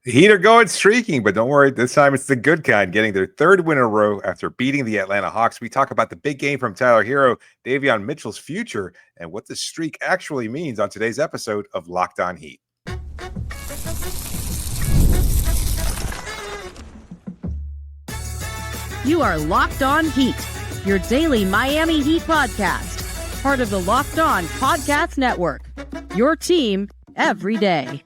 The Heat are going streaking, but don't worry, this time it's the good kind, getting their third win in a row after beating the Atlanta Hawks. We talk about the big game from Tyler Herro, Davion Mitchell's future, and what the streak actually means on today's episode of Locked On Heat. You are Locked On Heat, your daily Miami Heat podcast, part of the Locked On Podcast Network, your team every day.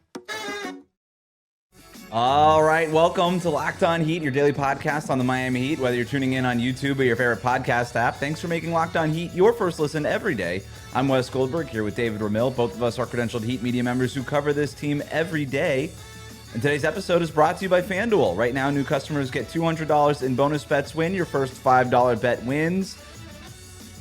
All right, welcome to Locked On Heat, your daily podcast on the Miami Heat. Whether you're tuning in on YouTube or your favorite podcast app, thanks for making Locked On Heat your first listen every day. I'm Wes Goldberg here with David Ramil. Both of us are credentialed Heat media members who cover this team every day. And today's episode is brought to you by FanDuel. Right now, new customers get $200 in bonus bets when your first $5 bet wins.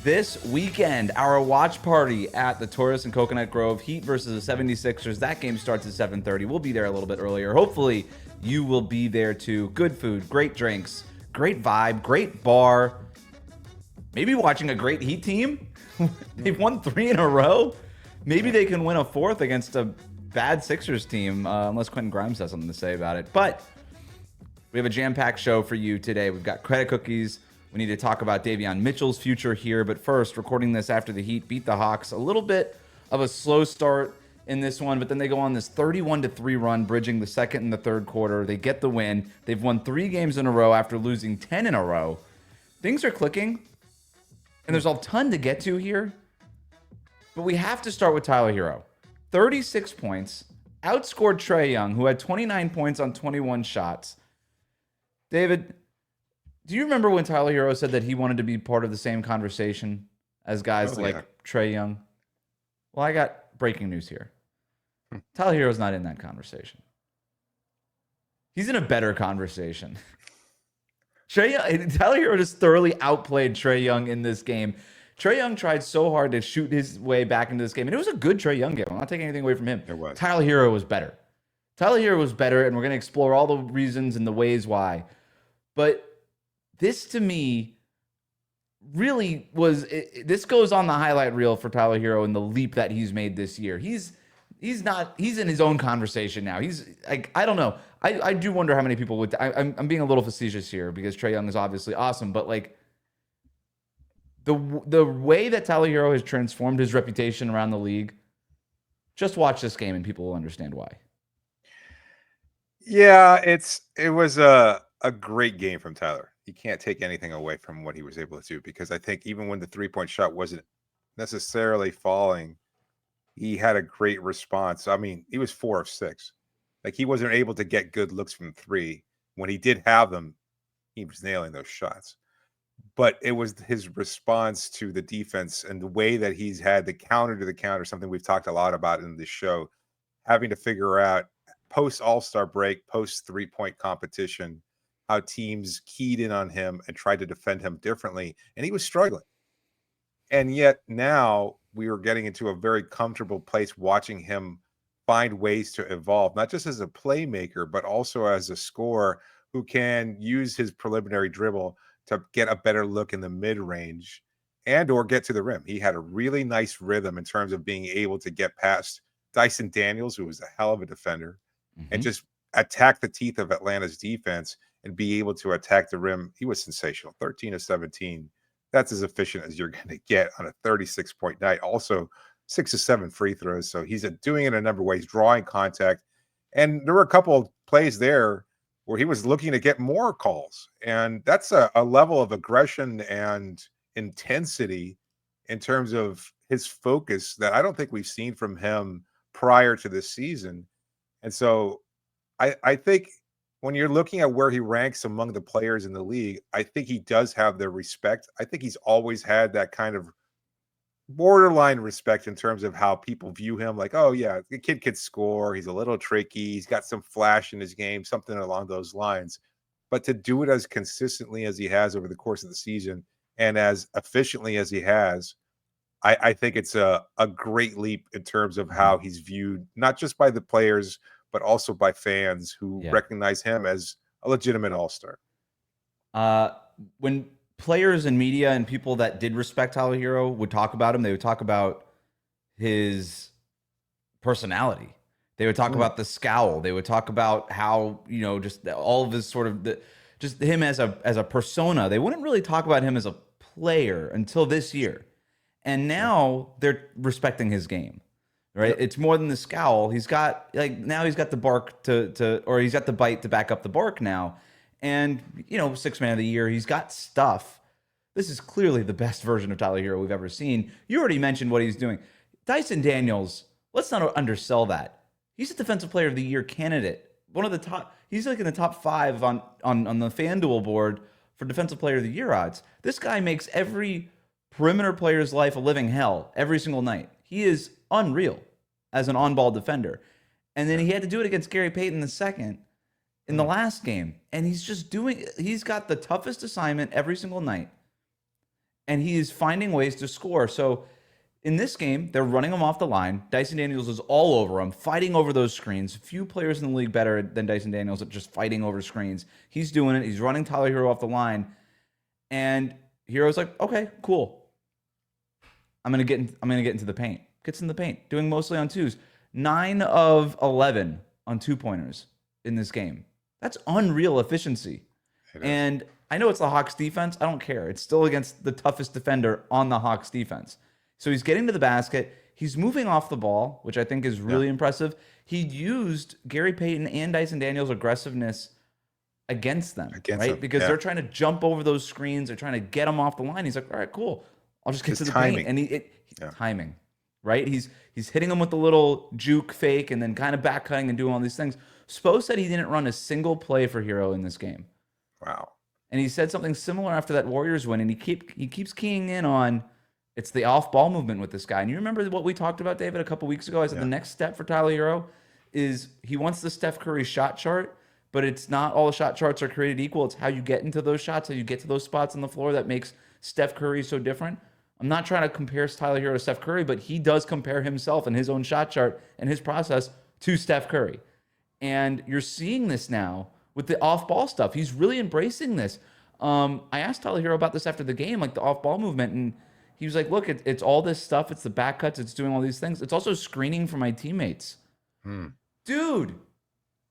This weekend, our watch party at the Taurus and Coconut Grove, Heat versus the 76ers. That game starts at 7:30. We'll be there a little bit earlier. Hopefully, you will be there too. Good food, great drinks, great vibe, great bar. Maybe watching a great Heat team. They've won 3 in a row. Maybe they can win a 4th against a bad Sixers team, unless Quentin Grimes has something to say about it. But we have a jam-packed show for you today. We've got credit cookies. We need to talk about Davion Mitchell's future here. But first, recording this after the Heat beat the Hawks. A little bit of a slow start in this one, but then they go on this 31-3 run, bridging the second and the third quarter. They get the win. They've won 3 games in a row after losing 10 in a row. Things are clicking, and there's a ton to get to here. But we have to start with Tyler Herro. 36 points, outscored Trae Young, who had 29 points on 21 shots. David, do you remember when Tyler Herro said that he wanted to be part of the same conversation as guys like Trae Young? Well, I got breaking news here. Tyler Herro's not in that conversation. He's in a better conversation. Tyler Herro just thoroughly outplayed Trae Young in this game. Trae Young tried so hard to shoot his way back into this game, and it was a good Trae Young game. I'm not taking anything away from him. It was. Tyler Herro was better. Tyler Herro was better, and we're going to explore all the reasons and the ways why. But this, to me, really was this goes on the highlight reel for Tyler Herro and the leap that he's made this year. He's in his own conversation now. He's like, I don't know. I do wonder how many people would. I'm being a little facetious here because Trae Young is obviously awesome, but like the way that Tyler Herro has transformed his reputation around the league, just watch this game and people will understand why. Yeah, it was a great game from Tyler. You can't take anything away from what he was able to do, because I think even when the 3-point shot wasn't necessarily falling, he had a great response. I mean, he was 4 of 6. Like, he wasn't able to get good looks from 3. When he did have them, he was nailing those shots. But it was his response to the defense and the way that he's had the counter to the counter, something we've talked a lot about in this show, having to figure out post All-Star break, post 3-point competition, how teams keyed in on him and tried to defend him differently. And he was struggling. And yet now we were getting into a very comfortable place watching him find ways to evolve, not just as a playmaker, but also as a scorer who can use his preliminary dribble to get a better look in the mid-range and or get to the rim. He had a really nice rhythm in terms of being able to get past Dyson Daniels, who was a hell of a defender, and just attack the teeth of Atlanta's defense and be able to attack the rim. He was sensational. 13 of 17. That's as efficient as you're going to get on a 36-point night. Also, 6 of 7 free throws. So he's doing it in a number of ways, drawing contact. And there were a couple of plays there where he was looking to get more calls. And that's a level of aggression and intensity in terms of his focus that I don't think we've seen from him prior to this season. And so I think when you're looking at where he ranks among the players in the league, I think he does have their respect. I think he's always had that kind of borderline respect in terms of how people view him. Like, oh, yeah, the kid can score. He's a little tricky. He's got some flash in his game, something along those lines. But to do it as consistently as he has over the course of the season and as efficiently as he has, I think it's a great leap in terms of how he's viewed, not just by the players, but also by fans who recognize him as a legitimate all-star. When players and media and people that did respect Tyler Herro would talk about him, they would talk about his personality. They would talk about the scowl. They would talk about how, just all of his sort of just him as a persona. They wouldn't really talk about him as a player until this year. And now they're respecting his game. Right? Yep. It's more than the scowl. He's got now he's got the bark or he's got the bite to back up the bark now. And, 6th man of the year, he's got stuff. This is clearly the best version of Tyler Herro we've ever seen. You already mentioned what he's doing. Dyson Daniels, let's not undersell that. He's a defensive player of the year candidate. One of the top, he's like in the top 5 on the FanDuel board for defensive player of the year odds. This guy makes every perimeter player's life a living hell every single night. He is unreal as an on-ball defender. And then he had to do it against Gary Payton II in the last game. And he's got the toughest assignment every single night. And he is finding ways to score. So in this game, they're running him off the line. Dyson Daniels is all over him, fighting over those screens. Few players in the league better than Dyson Daniels at just fighting over screens. He's doing it. He's running Tyler Herro off the line. And Herro's like, okay, cool. I'm gonna get into the paint. Gets in the paint, doing mostly on twos. 9 of 11 on 2-pointers in this game. That's unreal efficiency. And I know it's the Hawks defense. I don't care. It's still against the toughest defender on the Hawks defense. So he's getting to the basket. He's moving off the ball, which I think is really impressive. He used Gary Payton and Dyson Daniels' aggressiveness against them, right? Because they're trying to jump over those screens. They're trying to get him off the line. He's like, all right, cool. I'll just get to the paint. And timing, right? He's hitting him with the little juke fake and then kind of back cutting and doing all these things. Spo said he didn't run a single play for Herro in this game. Wow. And he said something similar after that Warriors win, and he keeps keying in on it's the off-ball movement with this guy. And you remember what we talked about, David, a couple weeks ago? I said the next step for Tyler Herro is he wants the Steph Curry shot chart, but it's not all the shot charts are created equal. It's how you get into those shots, how you get to those spots on the floor that makes Steph Curry so different. I'm not trying to compare Tyler Herro to Steph Curry, but he does compare himself and his own shot chart and his process to Steph Curry. And you're seeing this now with the off-ball stuff. He's really embracing this. I asked Tyler Herro about this after the game, like the off-ball movement, and he was like, look, it's all this stuff. It's the back cuts. It's doing all these things. It's also screening for my teammates. Dude,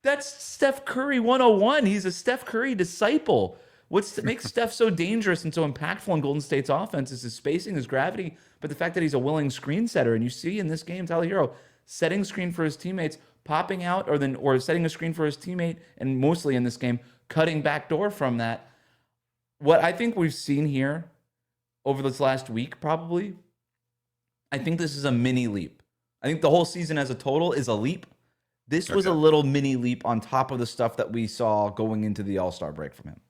that's Steph Curry 101. He's a Steph Curry disciple. What makes Steph so dangerous and so impactful in Golden State's offense is his spacing, his gravity, but the fact that he's a willing screen setter. And you see in this game, Tyler Herro setting screen for his teammates, popping out, or setting a screen for his teammate, and mostly in this game, cutting back door from that. What I think we've seen here over this last week, probably, I think this is a mini leap. I think the whole season as a total is a leap. This was a little mini leap on top of the stuff that we saw going into the All-Star break from him.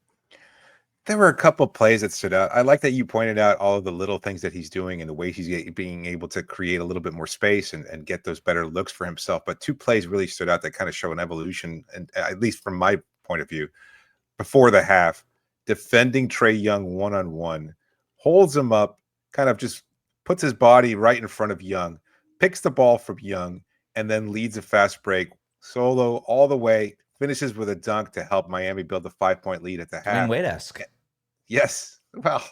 There were a couple plays that stood out. I like that you pointed out all of the little things that he's doing and the way he's being able to create a little bit more space and get those better looks for himself. But 2 plays really stood out that kind of show an evolution, and at least from my point of view, before the half, defending Trae Young one-on-one, holds him up, kind of just puts his body right in front of Young, picks the ball from Young, and then leads a fast break, solo all the way, finishes with a dunk to help Miami build a 5-point lead at the half. Dwayne Wade-esque. Yes. Well,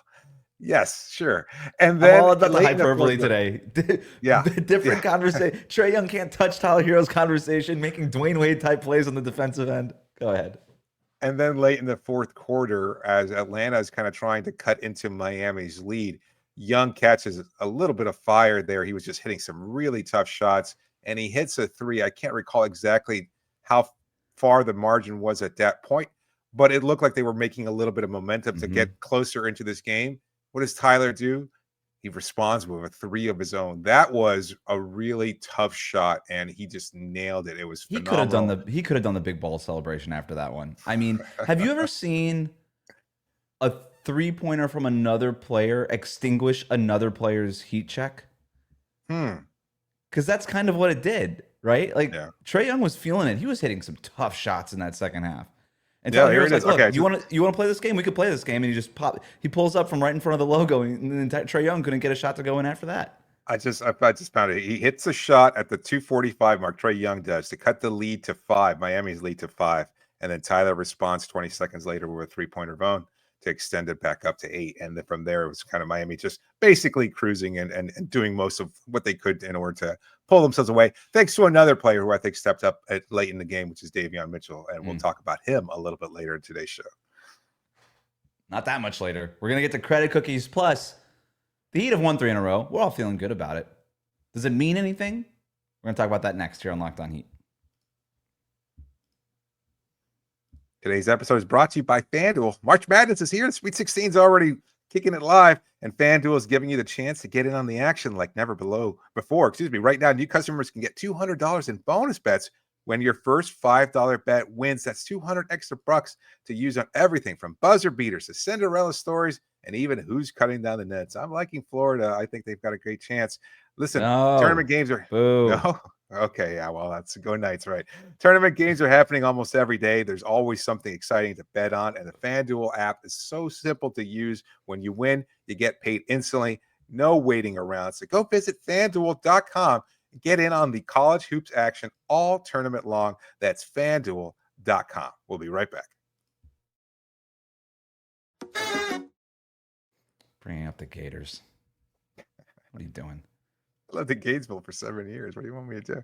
yes, sure. And then I'm all about the hyperbole today. Different conversation. Trae Young can't touch Tyler Herro's conversation, making Dwayne Wade type plays on the defensive end. Go ahead. And then late in the 4th quarter, as Atlanta is kind of trying to cut into Miami's lead, Young catches a little bit of fire there. He was just hitting some really tough shots, and he hits a 3. I can't recall exactly how far the margin was at that point, but it looked like they were making a little bit of momentum to get closer into this game. What does Tyler do? He responds with a 3 of his own. That was a really tough shot, and he just nailed it. It was phenomenal. He could have done the big ball celebration after that one. I mean, have you ever seen a 3-pointer from another player extinguish another player's heat check? Because that's kind of what it did, right? Like Trae Young was feeling it. He was hitting some tough shots in that second half. And Tyler Herro's like, look, okay, you want to play this game? We could play this game. And he pulls up from right in front of the logo, and then Trae Young couldn't get a shot to go in after that. I just found it. He hits a shot at the 2:45 mark. Trae Young does to cut the lead to 5, Miami's lead to 5, and then Tyler responds 20 seconds later with a 3-pointer of own to extend it back up to 8. And then from there, it was kind of Miami just basically cruising and doing most of what they could in order to pull themselves away, thanks to another player who I think stepped up late in the game, which is Davion Mitchell. And we'll talk about him a little bit later in today's show. Not that much later. We're going to get to credit cookies. Plus, the Heat have won 3 in a row. We're all feeling good about it. Does it mean anything? We're going to talk about that next here on Locked On Heat. Today's episode is brought to you by FanDuel. March Madness is here. The Sweet 16 is already kicking it live, and FanDuel is giving you the chance to get in on the action like never before. Right now, new customers can get $200 in bonus bets when your first $5 bet wins. That's 200 extra bucks to use on everything from buzzer beaters to Cinderella stories and even who's cutting down the nets. I'm liking Florida. I think they've got a great chance. Listen, tournament games are no. Okay, yeah, well, that's go Knights, right? Tournament games are happening almost every day. There's always something exciting to bet on, and the FanDuel app is so simple to use. When you win, you get paid instantly. No waiting around. So go visit FanDuel.com and get in on the college hoops action all tournament long. That's FanDuel.com. We'll be right back. Bringing up the Gators. What are you doing? I lived in Gainesville for 7 years. What do you want me to do?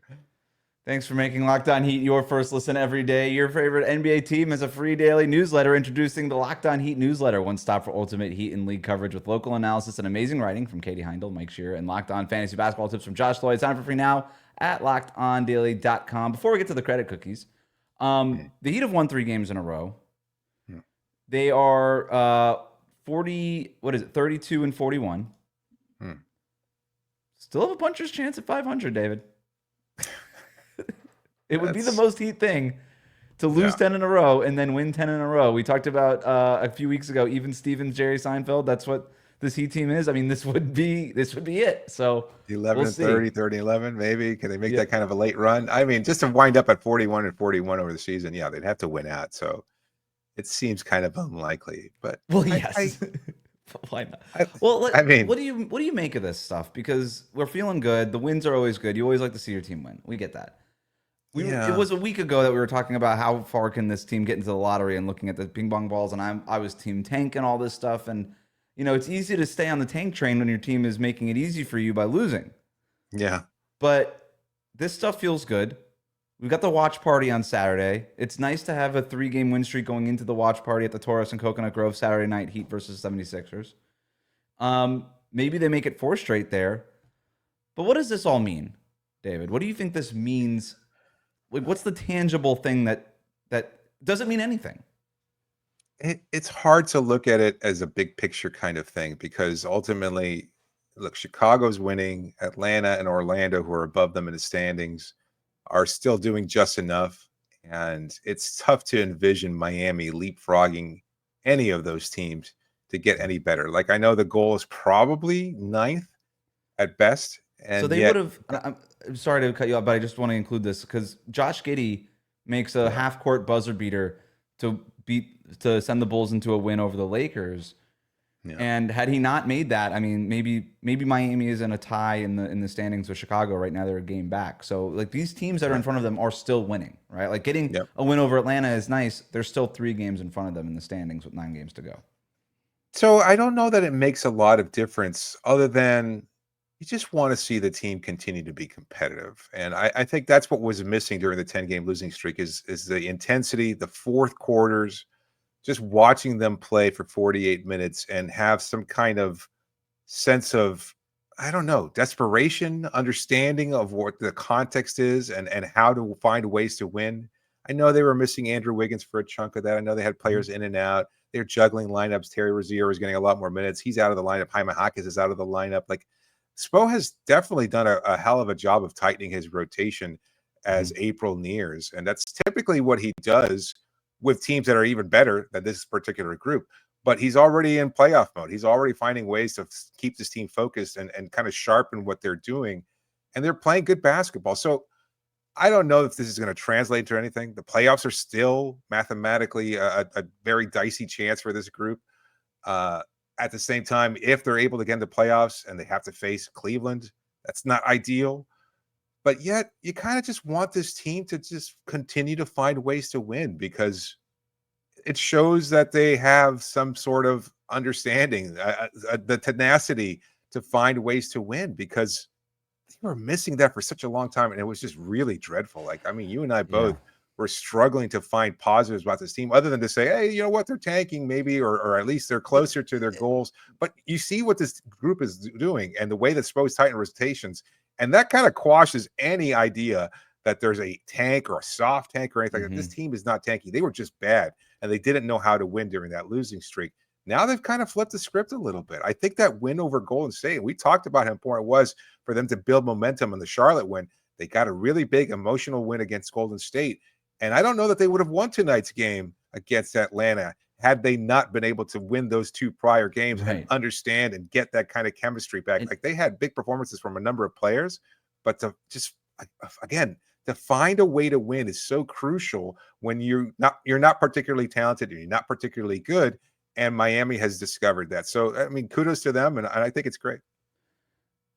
Thanks for making Locked On Heat your first listen every day. Your favorite NBA team has a free daily newsletter. Introducing the Locked On Heat newsletter, one stop for ultimate Heat and league coverage with local analysis and amazing writing from Katie Heindel, Mike Shearer, and Locked On fantasy basketball tips from Josh Lloyd. Sign up for free now at lockedondaily.com. Before we get to the credit cookies, the Heat have won 3 games in a row. They are 32 and 41. Still have a puncher's chance at 500, David. It would be the most Heat thing to lose 10 in a row and then win 10 in a row. We talked about a few weeks ago, even Stevens, Jerry Seinfeld. That's what this Heat team is. I mean, this would be it. So 11 and 30, 30 and 11, maybe. Can they make that kind of a late run? I mean, just to wind up at 41 and 41 over the season, yeah, they'd have to win out. So it seems kind of unlikely. But yes. Why not? I mean, what do you make of this stuff? Because we're feeling good. The wins are always good. You always like to see your team win. We get that. It was a week ago that we were talking about how far can this team get into the lottery and looking at the ping pong balls, and I was team tank and all this stuff. And it's easy to stay on the tank train when your team is making it easy for you by losing. Yeah. But this stuff feels good. We've got the watch party on Saturday. It's nice to have a 3-game win streak going into the watch party at the Taurus and Coconut Grove Saturday night, Heat versus 76ers. Maybe they make it 4 straight there. But what does this all mean, David? What do you think this means? Like, what's the tangible thing that doesn't mean anything? It's hard to look at it as a big picture kind of thing because ultimately, look, Chicago's winning. Atlanta and Orlando, who are above them in the standings, are still doing just enough, and it's tough to envision Miami leapfrogging any of those teams to get any better. Like, I know the goal is probably 9th at best, and so they would have. I'm sorry to cut you off, but I just want to include this because Josh Giddey makes a half-court buzzer beater to send the Bulls into a win over the Lakers. Yeah. And had he not made that, I mean, maybe Miami is in a tie in the standings with Chicago right now. They're a game back. So like these teams that are in front of them are still winning, right? Like getting a win over Atlanta is nice. There's still 3 games in front of them in the standings with 9 games to go. So I don't know that it makes a lot of difference other than you just want to see the team continue to be competitive. And I think that's what was missing during the 10-game losing streak is the intensity, the fourth quarters, just watching them play for 48 minutes and have some kind of sense of, I don't know, desperation, understanding of what the context is and how to find ways to win. I know they were missing Andrew Wiggins for a chunk of that. I know they had players in and out. They're juggling lineups. Terry Rozier was getting a lot more minutes. He's out of the lineup. Jaime Jaquez is out of the lineup. Like, Spo has definitely done a hell of a job of tightening his rotation as April nears. And that's typically what he does with teams that are even better than this particular group. But he's already in playoff mode. He's already finding ways to keep this team focused and kind of sharpen what they're doing. And they're playing good basketball. So I don't know if this is going to translate to anything. The playoffs are still mathematically a very dicey chance for this group. At the same time, if they're able to get into playoffs and they have to face Cleveland, that's not ideal. But yet, you kind of just want this team to just continue to find ways to win because it shows that they have some sort of understanding, the tenacity to find ways to win, because they were missing that for such a long time, and it was just really dreadful. Like, I mean, you and I Yeah. both were struggling to find positives about this team, other than to say, hey, you know what, they're tanking maybe, or at least they're closer to their goals. But you see what this group is doing, and the way that Spo's tighten rotations, and that kind of quashes any idea that there's a tank or a soft tank or anything. Like that. This team is not tanky. They were just bad, and they didn't know how to win during that losing streak. Now they've kind of flipped the script a little bit. I think that win over Golden State, we talked about how important it was for them to build momentum in the Charlotte win. They got a really big emotional win against Golden State. And I don't know that they would have won tonight's game against Atlanta had they not been able to win those two prior games and understand and get that kind of chemistry back. Like, they had big performances from a number of players, but to just, again, to find a way to win is so crucial when you're not particularly talented and you're not particularly good. And Miami has discovered that. So, I mean, kudos to them, and I think it's great.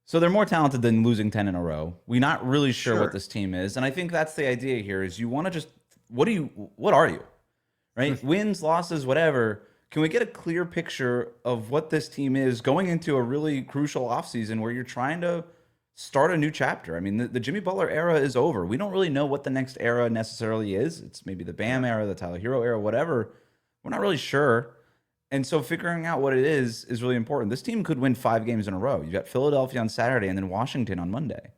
So they're more talented than losing 10 in a row. We're not really sure what this team is. And I think that's the idea here is you want to just, what are you? Right? Wins, losses, whatever. Can we get a clear picture of what this team is going into a really crucial offseason where you're trying to start a new chapter? I mean, the Jimmy Butler era is over. We don't really know what the next era necessarily is. It's maybe the Bam era, the Tyler Herro era, whatever. We're not really sure. And so figuring out what it is really important. This team could win 5 games in a row. You got Philadelphia on Saturday and then Washington on Monday,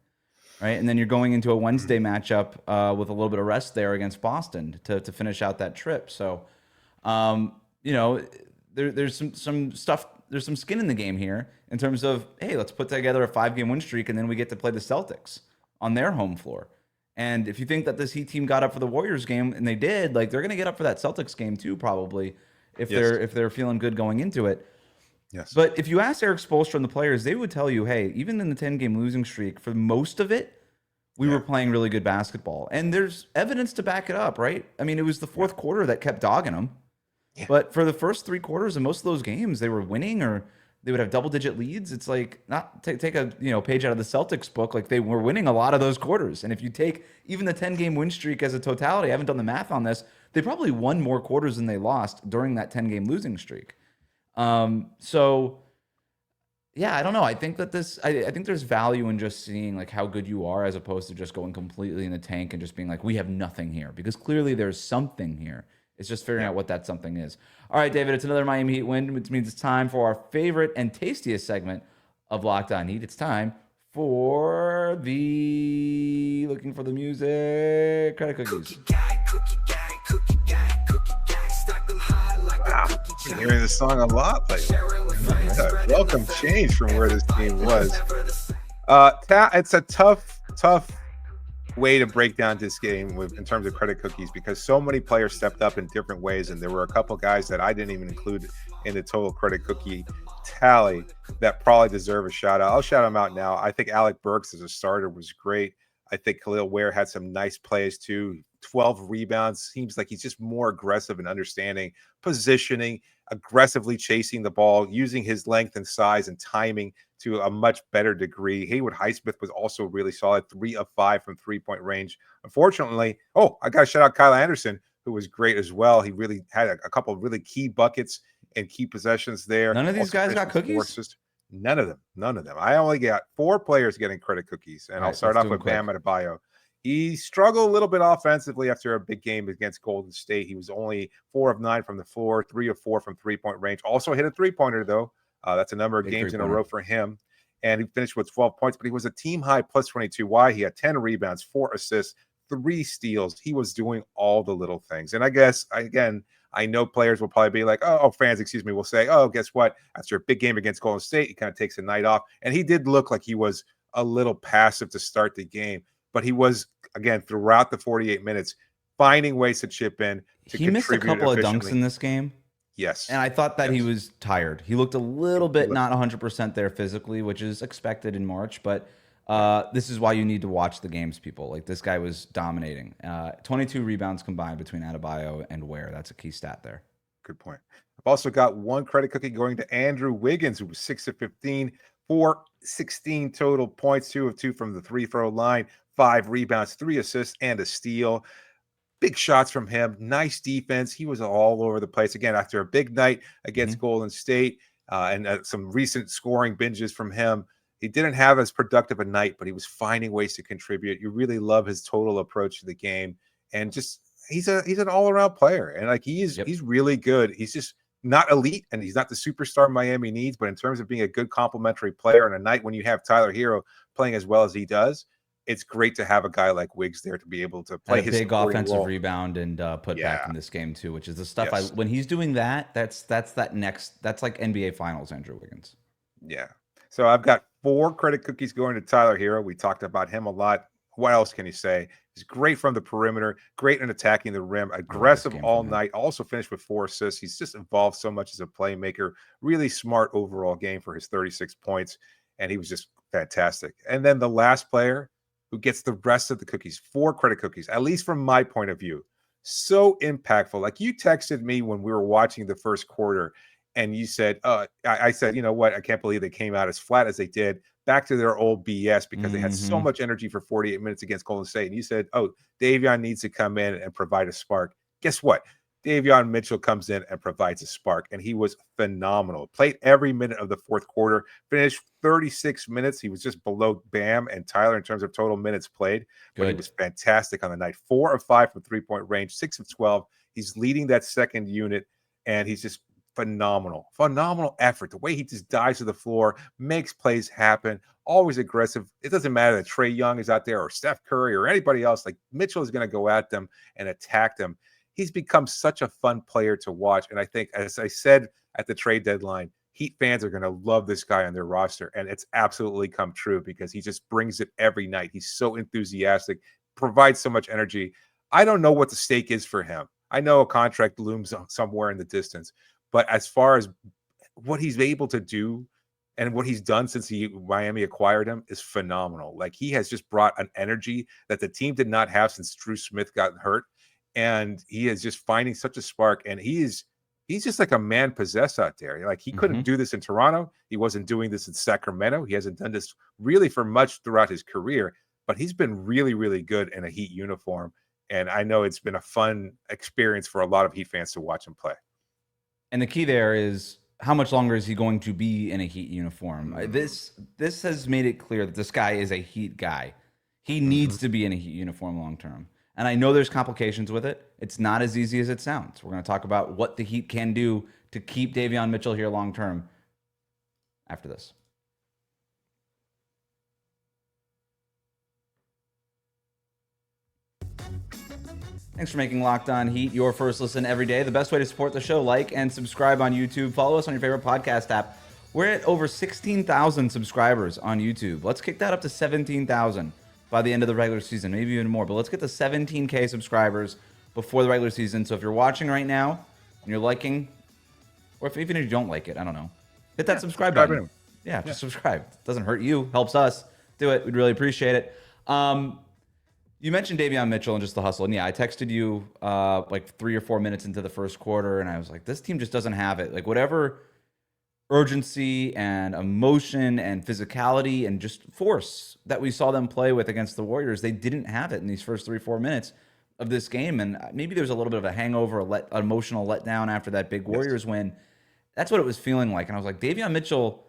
right? And then you're going into a Wednesday matchup with a little bit of rest there against Boston to finish out that trip. So, you know, there's some stuff. There's some skin in the game here in terms of, hey, let's put together a 5-game win streak and then we get to play the Celtics on their home floor. And if you think that this Heat team got up for the Warriors game, and they did, like, they're going to get up for that Celtics game too, probably. If they're feeling good going into it. Yes. But if you ask Eric Spoelstra and the players, they would tell you, hey, even in the 10-game losing streak, for most of it, we were playing really good basketball. And there's evidence to back it up, right? I mean, it was the fourth quarter that kept dogging them. Yeah. But for the first 3 quarters of most of those games, they were winning or they would have double-digit leads. It's like, not take a page out of the Celtics book. Like, they were winning a lot of those quarters. And if you take even the 10-game win streak as a totality, I haven't done the math on this, they probably won more quarters than they lost during that 10-game losing streak. So, yeah, I don't know. I think that I think there's value in just seeing like how good you are as opposed to just going completely in the tank and just being like, we have nothing here. Because clearly there's something here. It's just figuring out what that something is. All right, David, it's another Miami Heat win, which means it's time for our favorite and tastiest segment of Locked On Heat. It's time for the, looking for the music, credit cookies. Wow, been hearing this song a lot lately. Welcome change from where this team was. It's a tough way to break down this game in terms of credit cookies, because so many players stepped up in different ways, and there were a couple guys that I didn't even include in the total credit cookie tally that probably deserve a shout out. I'll shout them out now. I think Alec Burks as a starter was great. I think Khalil Ware had some nice plays too. 12 rebounds. Seems like he's just more aggressive and understanding positioning, aggressively chasing the ball, using his length and size and timing to a much better degree. Haywood Highsmith was also really solid, 3 of 5 from 3-point range. Unfortunately, I got to shout out Kyle Anderson, who was great as well. He really had a couple of really key buckets and key possessions there. None of these guys got cookies? None of them. I only got 4 players getting credit cookies, and I'll start off with Bam Adebayo. He struggled a little bit offensively after a big game against Golden State. He was only 4 of 9 from the floor, 3 of 4 from 3-point range. Also hit a 3-pointer, though. That's a number of games in a row for him. And he finished with 12 points, but he was a team-high plus 22. Why? He had 10 rebounds, 4 assists, 3 steals. He was doing all the little things. And I guess, again, I know players will probably be like, fans, will say, guess what? After a big game against Golden State, he kind of takes a night off. And he did look like he was a little passive to start the game. But he was, again, throughout the 48 minutes, finding ways to chip in. He missed a couple of dunks in this game. Yes. And I thought that he was tired. He looked a little bit not 100% there physically, which is expected in March. But this is why you need to watch the games, people. Like, this guy was dominating. 22 rebounds combined between Adebayo and Ware. That's a key stat there. Good point. I've also got 1 credit cookie going to Andrew Wiggins, who was 6 of 15, 16 total points, 2 of 2 from the free throw line, 5 rebounds, 3 assists, and a steal. big shots from him, nice defense. He was all over the place again after a big night against Golden State and some recent scoring binges from him. He didn't have as productive a night, but he was finding ways to contribute. You really love his total approach to the game, and just he's an all around player, and like he's really good. He's just not elite, and he's not the superstar Miami needs. But in terms of being a good complementary player, on a night when you have Tyler Herro playing as well as he does, it's great to have a guy like Wiggs there to be able to play his big offensive role. Rebound and put back in this game too, which is the stuff when he's doing that, that's like NBA Finals Andrew Wiggins. Yeah. So I've got 4 credit cookies going to Tyler Herro. We talked about him a lot. What else can you say? He's great from the perimeter, great in attacking the rim, aggressive all night, also finished with 4 assists. He's just evolved so much as a playmaker, really smart overall game for his 36 points, and he was just fantastic. And then the last player who gets the rest of the cookies, 4 credit cookies, at least from my point of view, so impactful. Like you texted me when we were watching the first quarter, and you said, I said, you know what? I can't believe they came out as flat as they did, back to their old BS because they had so much energy for 48 minutes against Golden State. And you said, oh, Davion needs to come in and provide a spark. Guess what? Davion Mitchell comes in and provides a spark, and he was phenomenal. Played every minute of the fourth quarter, finished 36 minutes. He was just below Bam and Tyler in terms of total minutes played, but he was fantastic on the night. 4 of 5 from three-point range, 6 of 12. He's leading that second unit, and he's just phenomenal effort. The way he just dives to the floor, makes plays happen, always aggressive. It doesn't matter that Trae Young is out there or Steph Curry or anybody else. Like Mitchell is going to go at them and attack them. He's become such a fun player to watch. And I think, as I said at the trade deadline, Heat fans are going to love this guy on their roster. And it's absolutely come true because he just brings it every night. He's so enthusiastic, provides so much energy. I don't know what the stake is for him. I know a contract looms somewhere in the distance, but as far as what he's able to do and what he's done since Miami acquired him is phenomenal. Like he has just brought an energy that the team did not have since Drew Smith got hurt. And he is just finding such a spark. And he's just like a man possessed out there. Like he couldn't do this in Toronto. He wasn't doing this in Sacramento. He hasn't done this really for much throughout his career, but he's been really, really good in a Heat uniform. And I know it's been a fun experience for a lot of Heat fans to watch him play. And the key there is how much longer is he going to be in a Heat uniform? This has made it clear that this guy is a Heat guy. He needs to be in a Heat uniform long term. And I know there's complications with it. It's not as easy as it sounds. We're going to talk about what the Heat can do to keep Davion Mitchell here long term after this. Thanks for making Locked On Heat your first listen every day. The best way to support the show, like and subscribe on YouTube. Follow us on your favorite podcast app. We're at over 16,000 subscribers on YouTube. Let's kick that up to 17,000 by the end of the regular season, maybe even more. But let's get to 17K subscribers before the regular season. So if you're watching right now and you're liking, or even if you don't like it, I don't know, hit that subscribe button. Yeah, just subscribe. It doesn't hurt you, helps us. Do it. We'd really appreciate it. You mentioned Davion Mitchell and just the hustle. And yeah, I texted you like 3 or 4 minutes into the first quarter, and I was like, this team just doesn't have it. Like whatever urgency and emotion and physicality and just force that we saw them play with against the Warriors, they didn't have it in these first 3-4 minutes of this game. And maybe there was a little bit of a hangover, an emotional letdown after that big Warriors win. That's what it was feeling like. And I was like, Davion Mitchell,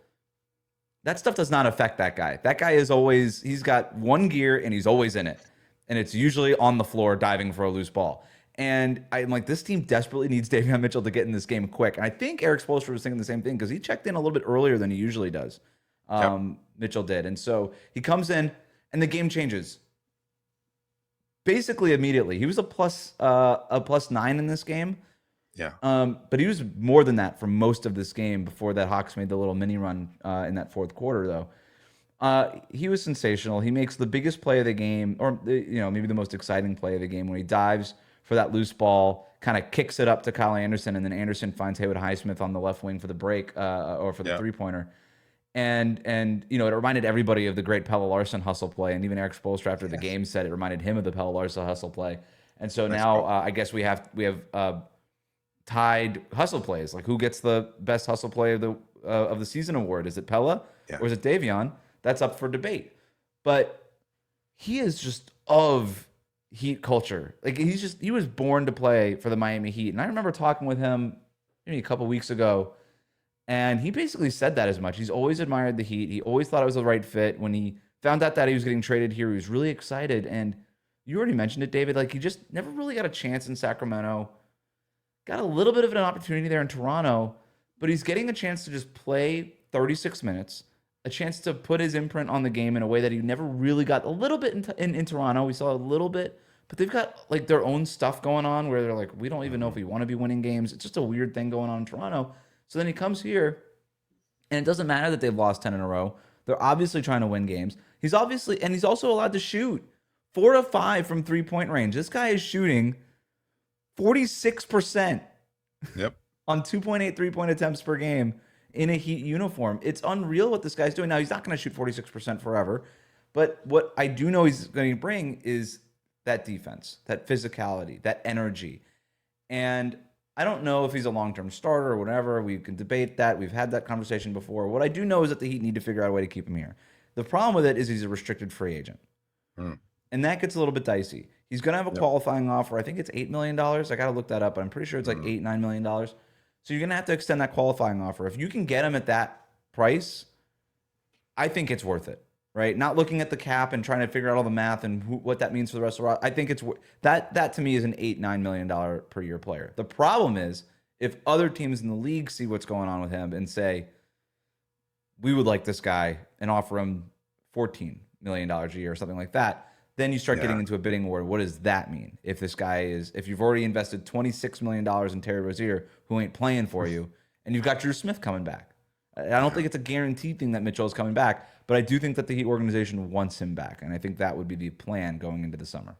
that stuff does not affect that guy. That guy is always, he's got one gear and he's always in it. And it's usually on the floor diving for a loose ball. And I'm like, this team desperately needs Davion Mitchell to get in this game quick. And I think Eric Spoelstra was thinking the same thing because he checked in a little bit earlier than he usually does. Mitchell did. And so he comes in and the game changes basically immediately. He was a plus 9 in this game. Yeah. But he was more than that for most of this game before that Hawks made the little mini run in that fourth quarter, though. He was sensational. He makes the biggest play of the game, or maybe the most exciting play of the game when he dives for that loose ball, kind of kicks it up to Kyle Anderson, and then Anderson finds Haywood Highsmith on the left wing for the break or for the three-pointer. And it reminded everybody of the great Pelle Larsson hustle play, and even Eric Spoelstra after the game said it reminded him of the Pelle Larsson hustle play. And so now I guess we have tied hustle plays. Like who gets the best hustle play of the season award? Is it Pelle or is it Davion? That's up for debate. But he is just Heat culture. Like he was born to play for the Miami Heat. And I remember talking with him maybe a couple weeks ago, and he basically said that as much. He's always admired the Heat. He always thought it was the right fit. When he found out that he was getting traded here, he was really excited. And you already mentioned it, David. Like he just never really got a chance in Sacramento. Got a little bit of an opportunity there in Toronto, but he's getting a chance to just play 36 minutes, a chance to put his imprint on the game in a way that he never really got. A little bit in Toronto. We saw a little bit, but they've got like their own stuff going on where they're like, we don't even know if we want to be winning games. It's just a weird thing going on in Toronto. So then he comes here, and it doesn't matter that they've lost 10 in a row. They're obviously trying to win games. He's also allowed to shoot 4 of 5 from 3-point range. This guy is shooting 46% on 2.8 3-point attempts per game in a Heat uniform. It's unreal what this guy's doing. Now, he's not going to shoot 46% forever, but what I do know he's going to bring is that defense, that physicality, that energy. And I don't know if he's a long-term starter or whatever. We can debate that. We've had that conversation before. What I do know is that the Heat need to figure out a way to keep him here. The problem with it is he's a restricted free agent. And that gets a little bit dicey. He's going to have a qualifying offer. I think it's $8 million. I got to look that up. I'm pretty sure it's like $8-9 million. So you're going to have to extend that qualifying offer. If you can get him at that price, I think it's worth it, right? Not looking at the cap and trying to figure out all the math and what that means for the rest of the roster. I think it's that to me is an $8-9 million per year player. The problem is if other teams in the league see what's going on with him and say, we would like this guy and offer him $14 million a year or something like that, then you start getting into a bidding war. What does that mean? If you've already invested $26 million in Terry Rozier, who ain't playing for you, and you've got Drew Smith coming back. I don't think it's a guaranteed thing that Mitchell is coming back, but I do think that the Heat organization wants him back, and I think that would be the plan going into the summer.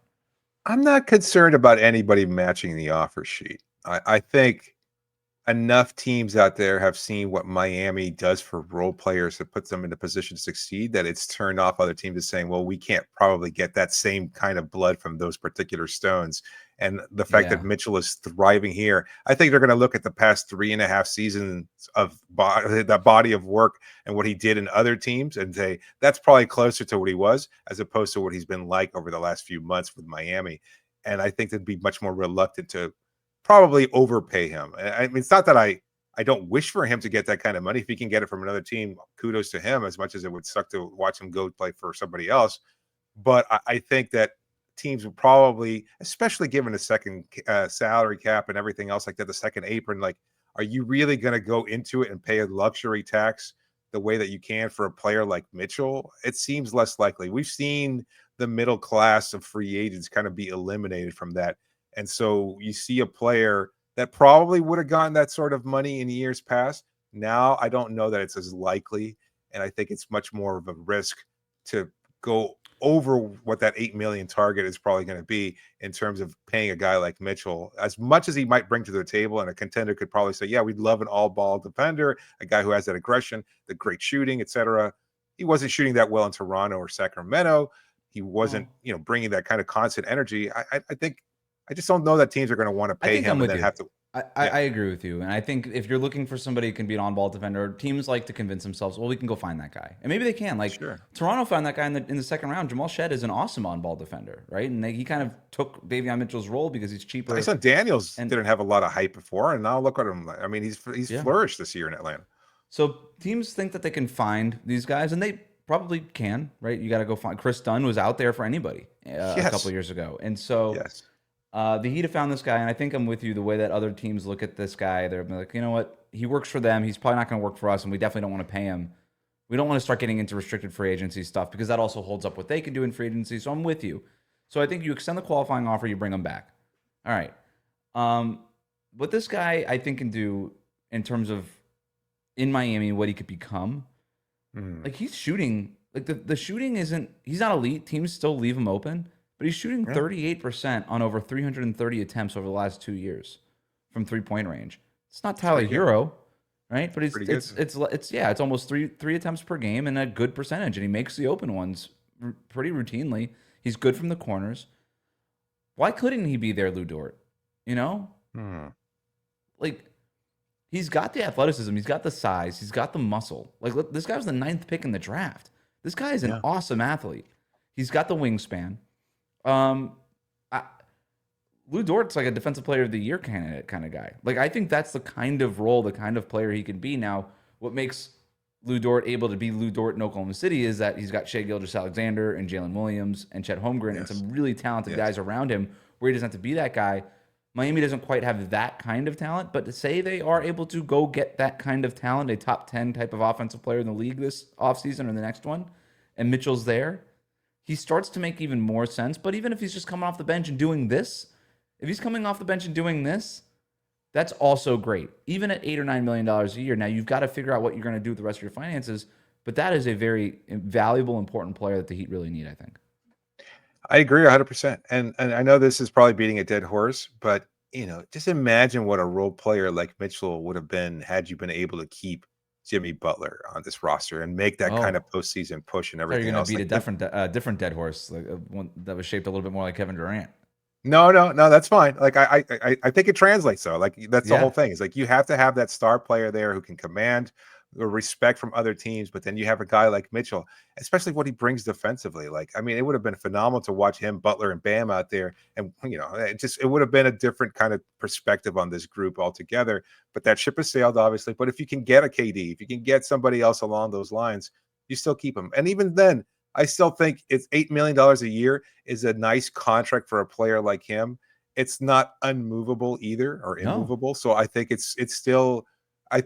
I'm not concerned about anybody matching the offer sheet. I think enough teams out there have seen what Miami does for role players that puts them in a position to succeed that it's turned off other teams as saying, well, we can't probably get that same kind of blood from those particular stones. And the fact that Mitchell is thriving here, I think they're going to look at the past 3.5 seasons of that body of work and what he did in other teams and say that's probably closer to what he was as opposed to what he's been like over the last few months with Miami. And I think they'd be much more reluctant to probably overpay him. I mean, it's not that I don't wish for him to get that kind of money. If he can get it from another team, kudos to him, as much as it would suck to watch him go play for somebody else. But I think that teams will probably, especially given the second salary cap and everything else like that, the second apron, like, are you really going to go into it and pay a luxury tax the way that you can for a player like Mitchell? It seems less likely. We've seen the middle class of free agents kind of be eliminated from that. And so you see a player that probably would have gotten that sort of money in years past. Now, I don't know that it's as likely. And I think it's much more of a risk to go over what that 8 million target is probably going to be in terms of paying a guy like Mitchell, as much as he might bring to the table. And a contender could probably say, yeah, we'd love an all ball defender, a guy who has that aggression, the great shooting, etc. He wasn't shooting that well in Toronto or Sacramento. He wasn't, bringing that kind of constant energy. I think, I just don't know that teams are going to want to pay him and then have to. I agree with you. And I think if you're looking for somebody who can be an on-ball defender, teams like to convince themselves, well, we can go find that guy. And maybe they can. Like, Toronto found that guy in the second round. Jamal Shed is an awesome on-ball defender, right? And he kind of took Davion Mitchell's role because he's cheaper. Tyson Daniels didn't have a lot of hype before, and now look at him. I mean, he's flourished this year in Atlanta. So teams think that they can find these guys, and they probably can, right? You got to go find. Chris Dunn was out there for anybody a couple years ago. And so the Heat have found this guy, and I think I'm with you. The way that other teams look at this guy, they're like, you know what? He works for them. He's probably not going to work for us, and we definitely don't want to pay him. We don't want to start getting into restricted free agency stuff because that also holds up what they can do in free agency. So I'm with you. So I think you extend the qualifying offer, you bring him back. All right. What this guy, I think, can do in terms of in Miami, what he could become, like he's shooting, like the shooting isn't, he's not elite. Teams still leave him open. But he's shooting 38% on over 330 attempts over the last 2 years from 3-point range. It's not Tyler Herro, right? But it's almost three attempts per game and a good percentage. And he makes the open ones pretty routinely. He's good from the corners. Why couldn't he be there, Lou Dort? Like, he's got the athleticism, he's got the size, he's got the muscle. Like, look, this guy was the 9th pick in the draft. This guy is an awesome athlete. He's got the wingspan. I Lou Dort's like a defensive player of the year candidate kind of guy. Like, I think that's the kind of role, the kind of player he can be. Now, what makes Lou Dort able to be Lou Dort in Oklahoma City is that he's got Shai Gilgeous-Alexander and Jalen Williams and Chet Holmgren and some really talented guys around him where he doesn't have to be that guy. Miami doesn't quite have that kind of talent, but to say they are able to go get that kind of talent, a top 10 type of offensive player in the league this offseason or the next one, and Mitchell's there, he starts to make even more sense. But even if he's just coming off the bench and doing this, if he's coming off the bench and doing this, that's also great. Even at $8 or $9 million a year. Now, you've got to figure out what you're going to do with the rest of your finances, but that is a very valuable, important player that the Heat really need, I think. I agree 100%. And I know this is probably beating a dead horse, but just imagine what a role player like Mitchell would have been had you been able to keep Jimmy Butler on this roster and make that kind of postseason push and everything. You're going to beat a different dead horse, like one that was shaped a little bit more like Kevin Durant. No, that's fine. Like I think it translates though. Like that's the whole thing. It's like you have to have that star player there who can command the respect from other teams, but then you have a guy like Mitchell, especially what he brings defensively. Like, I mean, it would have been phenomenal to watch him, Butler, and Bam out there, and it would have been a different kind of perspective on this group altogether. But that ship has sailed, obviously. But if you can get a KD, if you can get somebody else along those lines, you still keep him. And even then, I still think it's $8 million a year is a nice contract for a player like him. It's not unmovable either or immovable. No. So I think it's still.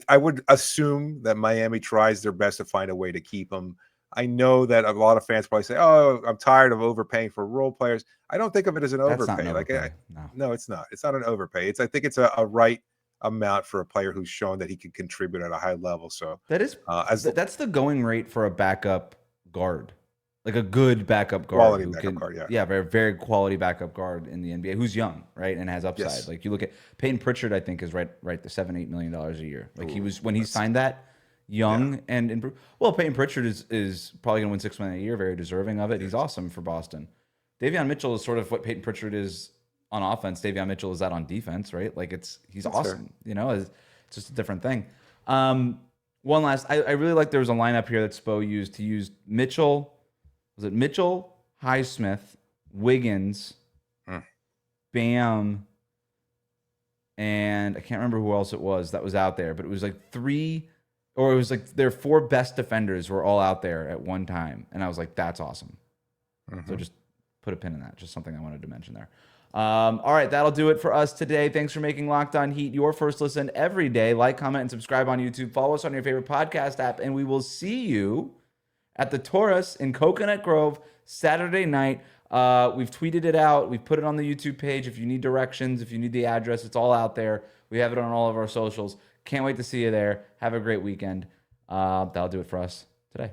I would assume that Miami tries their best to find a way to keep him. I know that a lot of fans probably say, "Oh, I'm tired of overpaying for role players." I don't think of it as an overpay. Like, no, it's not. It's not an overpay. I think it's a right amount for a player who's shown that he can contribute at a high level. So that is that's the going rate for a backup guard. Like a good backup guard, very, very quality backup guard in the NBA who's young, right, and has upside. Yes. Like you look at Peyton Pritchard, I think is right the $7-8 million a year. Like he was when he signed that young and improved. Well, Peyton Pritchard is probably going to win $6 million a year, very deserving of it. He's awesome for Boston. Davion Mitchell is sort of what Peyton Pritchard is on offense. Davion Mitchell is that on defense, right? Like he's awesome. Fair. It's just a different thing. One last, I really like there was a lineup here that Spo used. He used Mitchell. Was it Mitchell, Highsmith, Wiggins, Bam, and I can't remember who else it was that was out there, but it was like their 4 best defenders were all out there at one time. And I was like, that's awesome. So just put a pin in that. Just something I wanted to mention there. All right, that'll do it for us today. Thanks for making Locked On Heat your first listen every day. Like, comment, and subscribe on YouTube. Follow us on your favorite podcast app, and we will see you at the Taurus in Coconut Grove Saturday night. We've tweeted it out. We've put it on the YouTube page. If you need directions, if you need the address, it's all out there. We have it on all of our socials. Can't wait to see you there. Have a great weekend. That'll do it for us today.